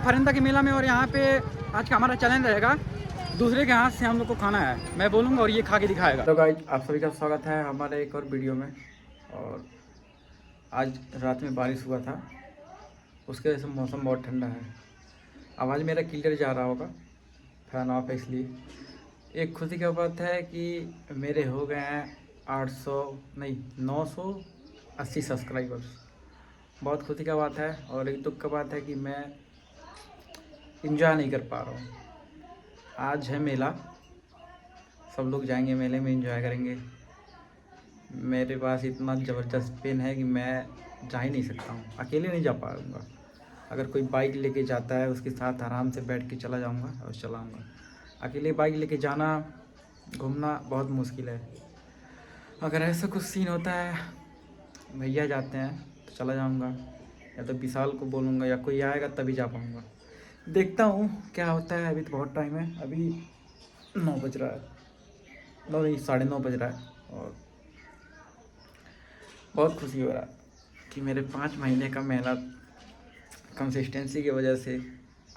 फरिंदा के मेला में। और यहाँ पे आज का हमारा चैलेंज रहेगा, दूसरे के हाथ से हम लोग को खाना है, मैं बोलूँगा और ये खा के दिखाएगा। तो गाइस आप सभी का स्वागत है हमारे एक और वीडियो में। और आज रात में बारिश हुआ था, उसके वजह से मौसम बहुत ठंडा है। आवाज़ मेरा क्लियर जा रहा होगा, फैन ऑफ है इसलिए। एक खुशी की बात है कि मेरे हो गए हैं 980 सब्सक्राइबर्स। बहुत खुशी का बात है। और एक दुख का बात है कि मैं इंजॉय नहीं कर पा रहा हूँ। आज है मेला, सब लोग जाएंगे मेले में, इंजॉय करेंगे। मेरे पास इतना ज़बरदस्त पेन है कि मैं जा ही नहीं सकता हूँ, अकेले नहीं जा पाऊँगा। अगर कोई बाइक लेके जाता है उसके साथ आराम से बैठ के चला जाऊँगा और चलाऊँगा। अकेले बाइक लेके जाना घूमना बहुत मुश्किल है। अगर ऐसा कुछ सीन होता है, भैया जाते हैं तो चला जाऊँगा, या तो विशाल को बोलूँगा या कोई आएगा तभी जा पाऊँगा। देखता हूँ क्या होता है। अभी तो बहुत टाइम है, अभी 9 बज रहा है, 9 नहीं 9:30 बज रहा है। और बहुत खुशी हो रहा है कि मेरे 5 महीने का मेहनत कंसिस्टेंसी की वजह से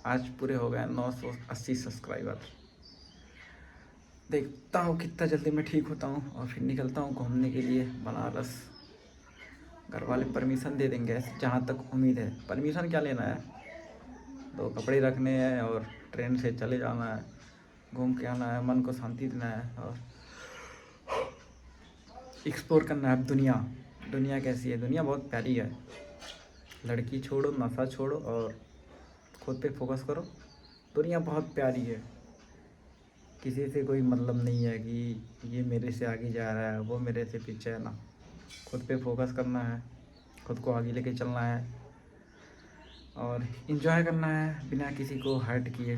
आज पूरे हो गए 980 सब्सक्राइबर। देखता हूँ कितना जल्दी मैं ठीक होता हूँ और फिर निकलता हूँ घूमने के लिए बनारस। घर वाले परमिशन दे देंगे जहाँ तक उम्मीद है। परमिशन क्या लेना है, 2 कपड़े रखने हैं और ट्रेन से चले जाना है, घूम के आना है, मन को शांति देना है और एक्सप्लोर करना है। दुनिया दुनिया कैसी है, दुनिया बहुत प्यारी है। लड़की छोड़ो, नशा छोड़ो और खुद पे फोकस करो। दुनिया बहुत प्यारी है, किसी से कोई मतलब नहीं है कि ये मेरे से आगे जा रहा है, वो मेरे से पीछे है ना। खुद पे फोकस करना है, खुद को आगे लेके चलना है और इन्जॉय करना है बिना किसी को हर्ट किए।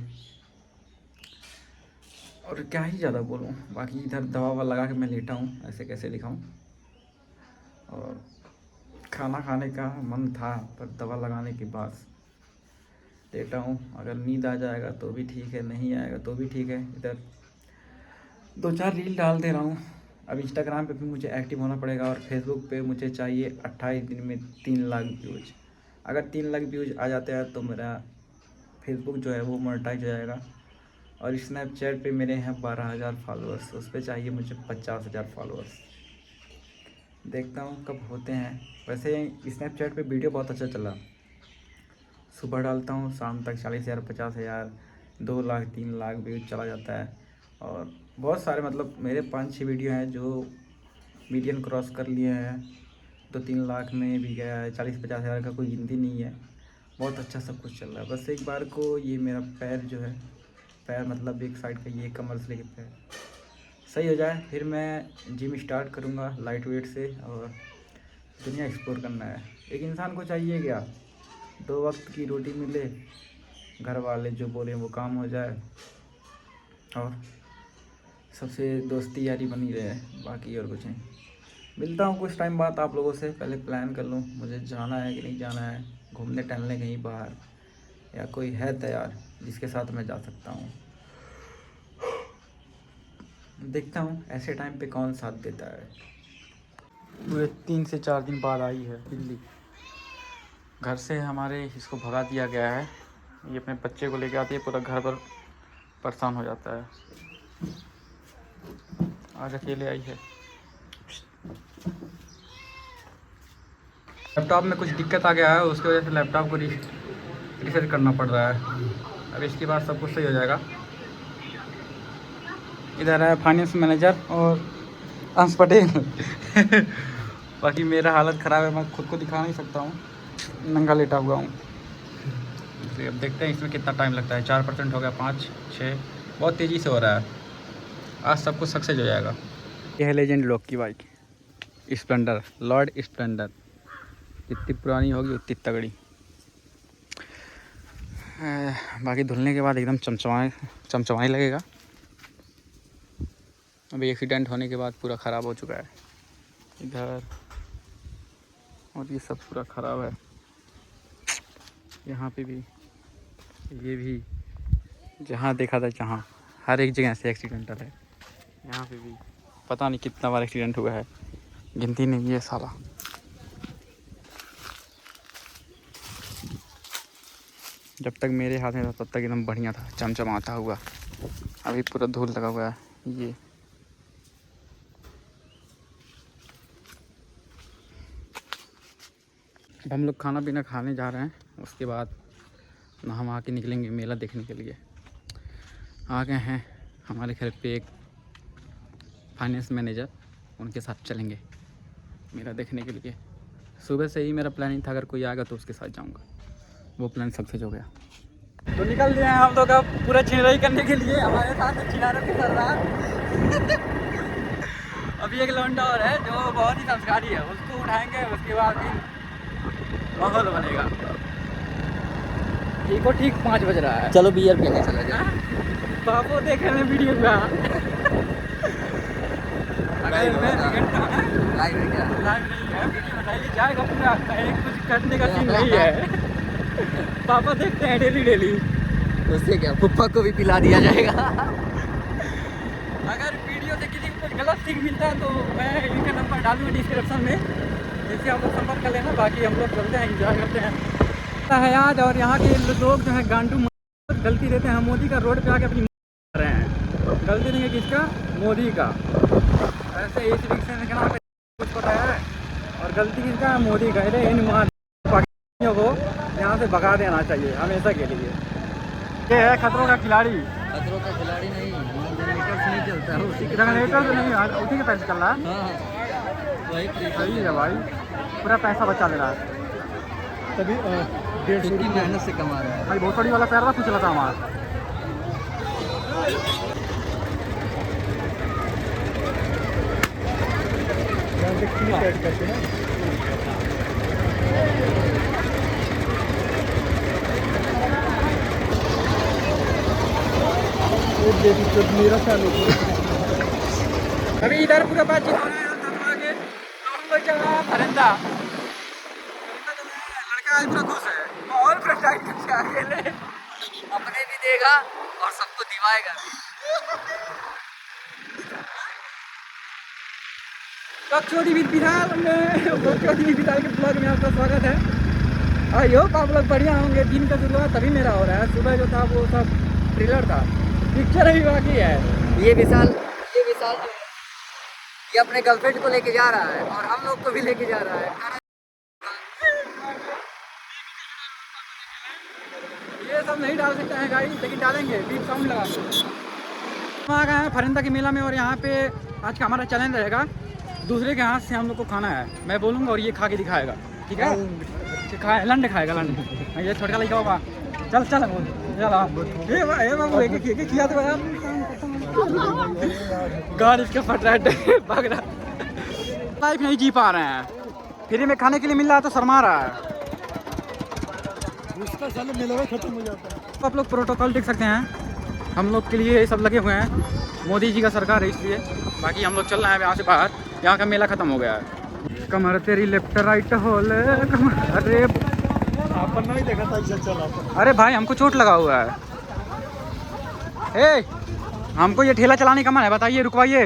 और क्या ही ज़्यादा बोलूँ, बाकी इधर दवा ववा लगा के मैं लेटा हूँ, ऐसे कैसे दिखाऊँ। और खाना खाने का मन था पर दवा लगाने के बाद लेटा हूँ। अगर नींद आ जाएगा तो भी ठीक है, नहीं आएगा तो भी ठीक है। इधर 2-4 रील डाल दे रहा हूँ। अब इंस्टाग्राम पे भी मुझे एक्टिव होना पड़ेगा और फेसबुक पे मुझे चाहिए 28 दिन में 3 लाख व्यूज़। अगर 3 लाख व्यूज़ आ जाते हैं तो मेरा फेसबुक जो है वो मोनेटाइज हो जाएगा। और स्नैपचैट पे मेरे हैं 12,000 फॉलोअर्स, उस पर चाहिए मुझे 50,000 फॉलोअर्स। देखता हूँ कब होते हैं। वैसे स्नैपचैट पे वीडियो बहुत अच्छा चला, सुबह डालता हूँ शाम तक 40,000 50,000 2 लाख 3 लाख व्यूज चला जाता है। और बहुत सारे मतलब मेरे 5-6 वीडियो हैं जो मिलियन क्रॉस कर लिए हैं, तो 3 लाख में भी गया है। 40-50 हज़ार का कोई गिनती नहीं है। बहुत अच्छा सब कुछ चल रहा है। बस एक बार को ये मेरा पैर जो है, पैर मतलब एक साइड का ये कमर से लेके पैर सही हो जाए, फिर मैं जिम स्टार्ट करूँगा लाइट वेट से। और दुनिया एक्सप्लोर करना है। एक इंसान को चाहिए क्या, 2 वक्त की रोटी मिले, घर वाले जो बोले वो काम हो जाए और सबसे दोस्ती यारी बनी रहे, बाकी और कुछ नहीं। मिलता हूँ कुछ टाइम बाद आप लोगों से। पहले प्लान कर लूँ मुझे जाना है कि नहीं जाना है, घूमने टहलने कहीं बाहर, या कोई है तैयार जिसके साथ मैं जा सकता हूँ। देखता हूँ ऐसे टाइम पे कौन साथ देता है। पूरे 3 से 4 दिन बाद आई है बिल्ली। घर से हमारे इसको भगा दिया गया है। ये अपने बच्चे को लेके आती है, पूरा घर पर परेशान हो जाता है। आज अकेले आई है। लैपटॉप में कुछ दिक्कत आ गया है, उसकी वजह से लैपटॉप को रिसेट करना पड़ रहा है। अब इसके बाद सब कुछ सही हो जाएगा। इधर है फाइनेंस मैनेजर और अंश पटेल बाकी मेरा हालत ख़राब है, मैं खुद को दिखा नहीं सकता हूँ, नंगा लेटा हुआ हूँ। अब देखते हैं इसमें कितना टाइम लगता है। 4% हो गया, 5 6, बहुत तेज़ी से हो रहा है। आज सब कुछ सक्सेस हो जाएगा। यह है लेजेंड लोग की बाइक स्प्लेंडर, लॉर्ड स्प्लेंडर। जितनी पुरानी होगी उतनी तगड़ी। बाकी धुलने के बाद एकदम चमचमाने लगेगा। अभी एक्सीडेंट होने के बाद पूरा ख़राब हो चुका है इधर, और ये सब पूरा ख़राब है। यहाँ पे भी, ये भी, जहाँ देखा था जहाँ, हर एक जगह से एक्सीडेंटल है। यहाँ पे भी पता नहीं कितना बार एक्सीडेंट हुआ है, गिनती नहीं है साला। जब तक मेरे हाथ में था तब तक एकदम बढ़िया था, चमचमाता हुआ। अभी पूरा धूल लगा हुआ है। ये अब हम लोग खाना पीना खाने जा रहे हैं, उसके बाद नहा के निकलेंगे मेला देखने के लिए। आ गए हैं हमारे घर पे एक फाइनेंस मैनेजर, उनके साथ चलेंगे मेला देखने के लिए। सुबह से ही मेरा प्लानिंग था अगर कोई आएगा तो उसके साथ जाऊंगा, वो प्लान सक्सेस हो गया। तो निकल गए हैं हम लोग अब पूरा चिनाई करने के लिए। हमारे साथ चिनारा भी कर रहा है। अभी एक लौंडा और है जो बहुत ही संस्कारी है, उसको उठाएंगे, उसके बाद फिर माहौल बनेगा। ठीक हो, ठीक 5 बज रहा है। चलो बियर पीने चला जाए। पापो देख रहे हैं वीडियो का। लाइव है क्या? लाइव नहीं है, वीडियो बनाइए जाएगा पूरा, कुछ करने का सीन नहीं है। पापा देखते हैं डेली। उससे क्या, पप्पा को भी पिला दिया जाएगा। अगर वीडियो से किसी को कुछ गलत सीख मिलता है तो मैं इनका नंबर डालूंगा डिस्क्रिप्शन में, जिससे आप लोग संपर्क कर लेना। बाकी हम लोग चलते हैं, एंजॉय करते हैं। है आज, और यहाँ के लोग जो है गांडू गलती देते हैं। मोदी का रोड पे आके अपनी कर रहे हैं, गलती नहीं है किसका, मोदी का। ऐसे इस रिक्शे में क्या कुछ पता है, और गलती किसका है, मोदी का। इन पाकिस्तानियों को यहाँ से भगा देना चाहिए हमेशा के लिए। ये है खतरों का खिलाड़ी। खतरों का खिलाड़ी नहीं, जनरेटर से नहीं चलता है, उसी के जनरेटर से नहीं, उसी के पैसे चल रहा है। हाँ वही सही है भाई, पूरा पैसा बचा ले रहा है। तभी 150 की मेहनत से कमा रहा है भाई। बहुत बड़ी वाला पैर था, कुछ लगा हमारा। अभी इधर पूरा बातचीत हो रहा है, आगे तो हम लोग चल रहा है फरिंदा। लड़का आज पूरा खुश है, माहौल पूरा टाइट करके अकेले अपने भी देगा और सबको दिवाएगा भी। कक्षोदी विधान में, कक्षोदी विधान के ब्लॉग में आपका स्वागत है। आई होप आप लोग बढ़िया होंगे। दिन का शुरुआत तभी मेरा हो रहा है, सुबह जो था वो सब ट्रेलर था, पिक्चर अभी बाकी है। ये विशाल जो है, ये अपने गर्लफ्रेंड को लेके जा रहा है और हम लोग को भी लेके जा रहा है। ये सब नहीं डाल सकते हैं गाइस, लेकिन डालेंगे, बीप साउंड लगा। हम आ गए हैं फरिंदा के मेला में, और यहाँ पे आज का हमारा चैलेंज रहेगा, दूसरे के हाथ से हम लोग को खाना है। मैं बोलूँगा और ये खा के दिखाएगा, ठीक है? खाए लंड खाएगा, लंड। ये छोटा लड़का बाबा, चल चल ये बाबू एक किया तो यार, गाड़ इसका फट रहा है, भाग रहा। लाइफ नहीं जी पा रहे हैं, फ्री में खाने के लिए मिल रहा है तो शर्मा रहा है। उसका साले मिलेगा खत्म हो जाता है। आप लोग प्रोटोकॉल देख सकते हैं, हम लोग के लिए ये सब लगे हुए हैं, मोदी जी का सरकार है इसलिए। बाकी हम लोग चल रहे हैं यहाँ से बाहर, यहाँ का मेला खत्म हो गया है। कमर तेरी लेफ्ट राइट होले कमर, अरे अपन नहीं देखा था इसे, चला। अरे भाई हमको चोट लगा हुआ है। ए, हमको ये ठेला चलाने का मन है, बताइए, रुकवाइए।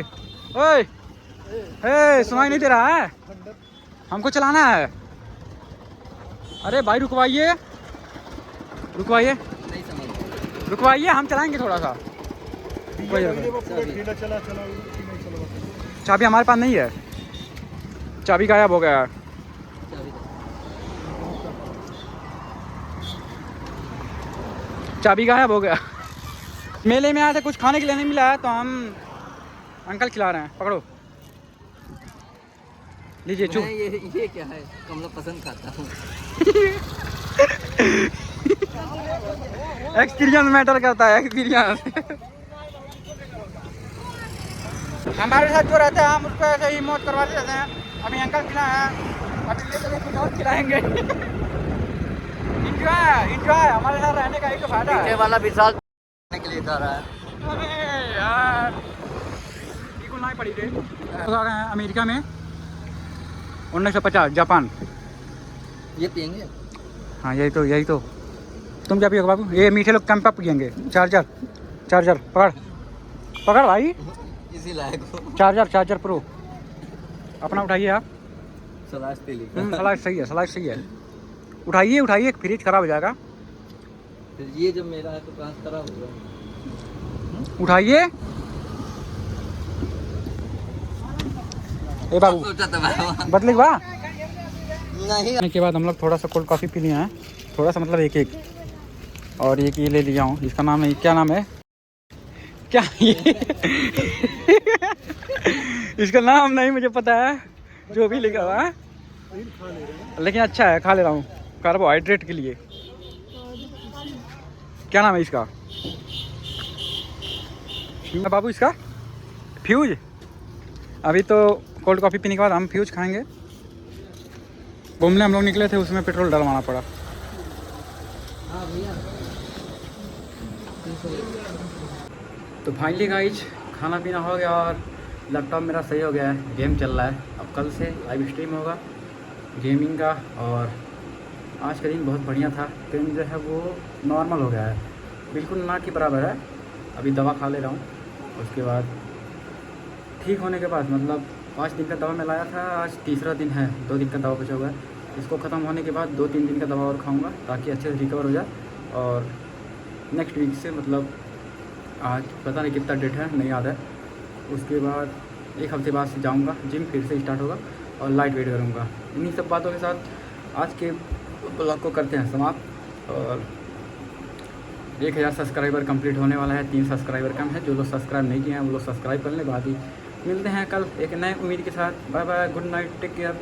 ओए सुनाई नहीं दे रहा है, हमको चलाना है। अरे भाई रुकवाइए, रुकवाइए, रुकवाइए, हम चलाएंगे थोड़ा सा। चाबी हमारे पास नहीं है, चाबी गायब हो गया है। चाबी गायब हो गया। मेले में आए थे, कुछ खाने के लिए नहीं मिला है तो हम अंकल खिला रहे हैं, पकड़ो, लीजिए। चुप। ये क्या है, कमला पसंद खाता हूँ। एक्सपीरियंस मैटर करता है, एक्सपीरियंस। हमारे साथ जो रहते हैं हम उसको ऐसे ही मौत करवा देते हैं। अभी अंकल खिला है, अभी ले चले कुछ और खिलाएंगे। इंजॉय हमारे साथ रहने का एक फायदा है। वाला विशाल के लिए कर रहा है। अरे यार बिल्कुल नहीं पड़ी थे। अमेरिका में 1950, जापान। ये पियेंगे? हाँ यही तो। तुम क्या पियोगे बाबू? ये मीठे लोग कैंपा पियेंगे। चार्जर पकड़ भाई, इसी लायक हो। चार्जर प्रो अपना उठाइए आप। सलाश सलाश सही है, उठाइए, फ्रिज खराब हो जाएगा। फिर ये जब मेरा है तो ट्रांसफर होगा। उठाइए। ए बाबू सोचा था बाबा। बदले बा नहीं खाने के बाद हम लोग थोड़ा सा कोल्ड कॉफ़ी पी लिए हैं, थोड़ा सा मतलब एक एक, और एक ये ले लिया हूँ। इसका नाम है, क्या नाम है, क्या ये इसका नाम नहीं मुझे पता है, जो भी लिखा हुआ है, लेकिन अच्छा है, खा ले रहा हूँ कार्बोहाइड्रेट के लिए। क्या नाम है इसका बाबू, इसका फ्यूज। अभी तो कोल्ड कॉफ़ी पीने के बाद हम फ्यूज खाएंगे। घूमने हम लोग निकले थे, उसमें पेट्रोल डलवाना पड़ा। हाँ भैया। तो फाइनली गाइज खाना पीना हो गया और लैपटॉप मेरा सही हो गया है, गेम चल रहा है। अब कल से लाइव स्ट्रीम होगा गेमिंग का, और आज का दिन बहुत बढ़िया था। दिन जो है वो नॉर्मल हो गया है, बिल्कुल ना के बराबर है। अभी दवा खा ले रहा हूँ, उसके बाद ठीक होने के बाद, मतलब 5 दिन का दवा मैं लाया था, आज तीसरा दिन है, 2 दिन का दवा बचा हुआ है। इसको ख़त्म होने के बाद 2-3 दिन का दवा और खाऊंगा ताकि अच्छे से रिकवर हो जाए। और नेक्स्ट वीक से, मतलब आज पता नहीं कितना डेट है, नहीं याद है, उसके बाद 1 हफ्ते बाद से जाऊंगा जिम, फिर से स्टार्ट होगा और लाइट वेट करूंगा। इन्हीं सब बातों के साथ आज के ब्लॉग को करते हैं समाप्त। और 1000 सब्सक्राइबर कंप्लीट होने वाला है, 3 सब्सक्राइबर कम है। जो लोग सब्सक्राइब नहीं किए हैं वो लोग सब्सक्राइब कर लें। बाद ही मिलते हैं कल एक नए उम्मीद के साथ। Bye bye, good night, take care.